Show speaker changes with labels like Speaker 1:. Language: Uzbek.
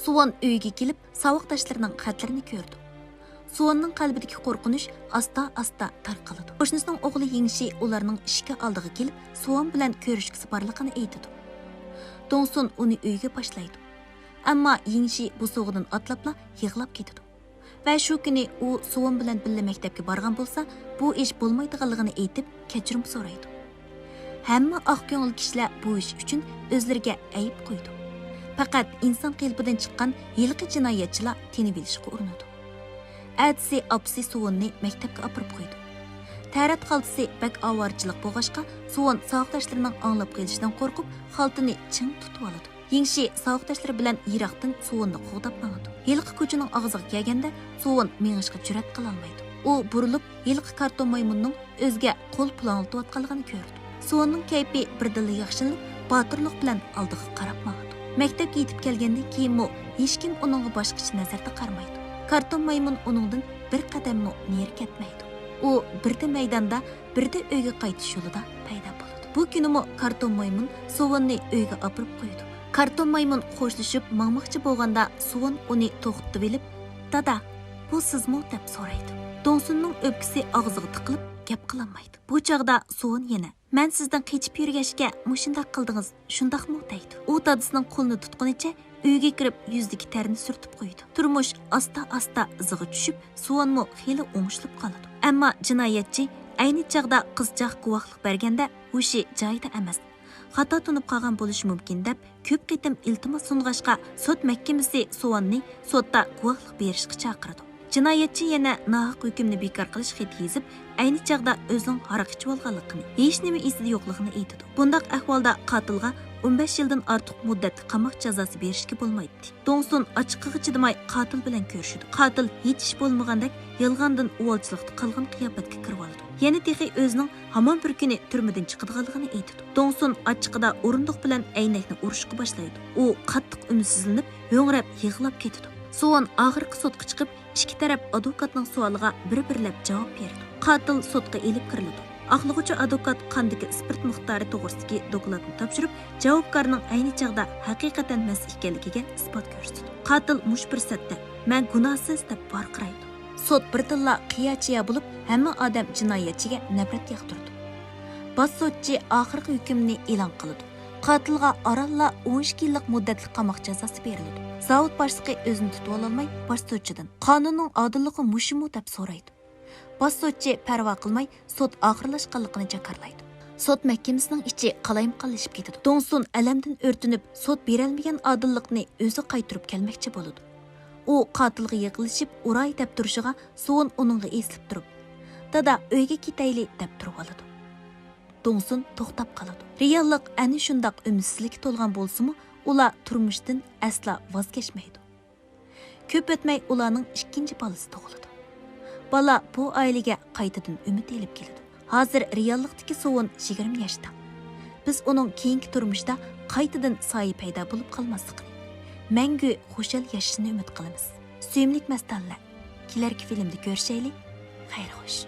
Speaker 1: Suvan uyga kelib, savuqdoshlarining xatlarini ko'rdi. Suvanning qalbidagi qo'rqinish asta-asta tarqaladi. Qo'shnisining o'g'li Yingshi ularning ishga oldiga kelib, Suvan bilan ko'rishgisi borligini aytadi. Dongsun uni uyga boshlaydi. Ammo Yingshi bu so'g'idan atlabla yig'lab ketadi. Va shu kuni u Suvan bilan birga maktabga borgan bo'lsa, bu ish bo'lmaydiganligini aytib, kechirim so'raydi. Hamma oq ko'ngil kishilar bu ish uchun o'zlariga ayib qo'ydi. Faqat inson qalbidan chiqqan yilqi jinoyatchilar tenib bilishga urinadi. Әтісі апсы Суvanni maktabga apirib qo'ydi. Tarat xaltisi bak avorchilik bo'lg'ashqa, Suvan savoqdoshlarining anglab kelishidan qo'rqib, xaltini ching tutib oladi. Yingshi savoqdoshlari bilan yiroqdan Suvanni qo'g'dab mangadi. Yilqi ko'chaning og'ziga kelganda Suvan mengishga jur'at qila olmaydi. U burilib, yilqi karton maymunning o'ziga qo'l pulanlatayotganligini ko'rdi. Suvanning kayfi birdilla yaxshilanib, botirlik bilan oldiga qarab mangadi. Maktabga yetib kelgandan keyin hech kim uningga boshqacha nazarda qarmaydi. Karton maymun uningdan bir qadammo neri ketmaydi. U birda maydonda, birda uyga qaytish yo'lida paydo bo'ladi. Bu kunimi karton maymun Suvanni uyga olib qo'ydi. Karton maymun qo'shilishib mangmoqchi bo'lganda Suvan uni to'xtatib olib, "Dada, bu sizmi?" deb so'raydi. Dongsunning o'pkisi og'ziga tiqilib, gap qilolmaydi. Bu chog'da Suvan yana "Men sizdan qechib yurgashga mushundaq qildingiz, shundaqmi?" deydi. U dadasining qo'lini tutqunicha uyga kirib yuzdagi tarni surtib qo'ydi. Turmush asta-asta iziga tushib, Suvanmo xeli o'ngishib qoladi. Ammo jinoyatchi ayni chaqda qizchaq guvohlik berganda o'shi joyida emas. Xato tunib qolgan bo'lishi mumkin deb ko'p qitim iltimos sung'ashqa sud mahkamasi Suvanni sudda guvohlik berishga chaqirdi. Jinoyatchi yana nohaq hukmni bekor qilish xati yozib, ayni chaqda o'zining harakatchi bo'lganligini, hech nima esida yo'qligini aytdi. Bundaq ahvolda qotilga 15 yildan ortiq muddat qamoq jazosi berishga bo'lmaydi. Dongsun ochiqqiga chidamay qotil bilan ko'rishdi. Qotil hech ish bo'lmagandek yolg'ondan uvolchilikda qolgan qiyofatga kirib oldi. Yana texi o'zining hamon bir kuni turmadan chiqadiganligini aytdi. Dongsun ochiqida o'rindiq bilan aynakni urishga boshlaydi. U qattiq umidsizlanib, yo'ngrab yig'lab ketdi. Suvan oxirgi sudga chiqib, ikki taraf advokatning savoliga bir-birlab javob berdi. Qotil sudga elib kirildi. Aqlag'uchi advokat qandagi spirt miqdori to'g'risidagi dokladni topshirib, javobgarning ayni chaqda haqiqatan mas ekanligiga isbot ko'rsatdi. Qotil mush bir satda "Men gunohsiz" deb barqiraydi. Sud birtilla qiyachiya bo'lib, hamma odam jinoyatchiga nafrat yaqtirdi. Bosh sudchi oxirgi hukmni e'lon qildi. Qotilga oralla 12 yillik muddatli qamoq jazosi berildi. Zavod boshlig'i o'zini tutib ololmay, bosh sudchidan "Qonunning odilligi mushimu?" deb so'raydi. Bosh sudchi parvo qilmay sud oxirlashganligini jakarlaydi. Sud mahkamasining ichi qalayim-qalashib ketadi. Dongsun alamdan o'rtinib, sud berolmagan odillikni o'zi qaytirib kelmoqchi bo'ladi. U qotilga yiqilishib, uray deb turishiga Suvan uningga eslib turib, "Dada, uyga ketayli" deb turib oladi. Dongsun to'xtab qoladi. Reallik ana shundoq umidsizlikka to'lgan bo'lsa-mu, ular turmushdan asla voz kechmaydi. Ko'p o'tmay ularning ikkinchi bolasi tug'iladi. Bala bu ailəyə qaytadan ümid elib keladi. Hozir reallikdagi Suvan 20 yoshda. Biz uning keyingi turmushda qaytadan soya paydo bo'lib qolmasligini, mangu xushal yashashini umid qilamiz. Suyimlik mastallar, kelarki filmda ko'rishaylik. Xayr xo'sh.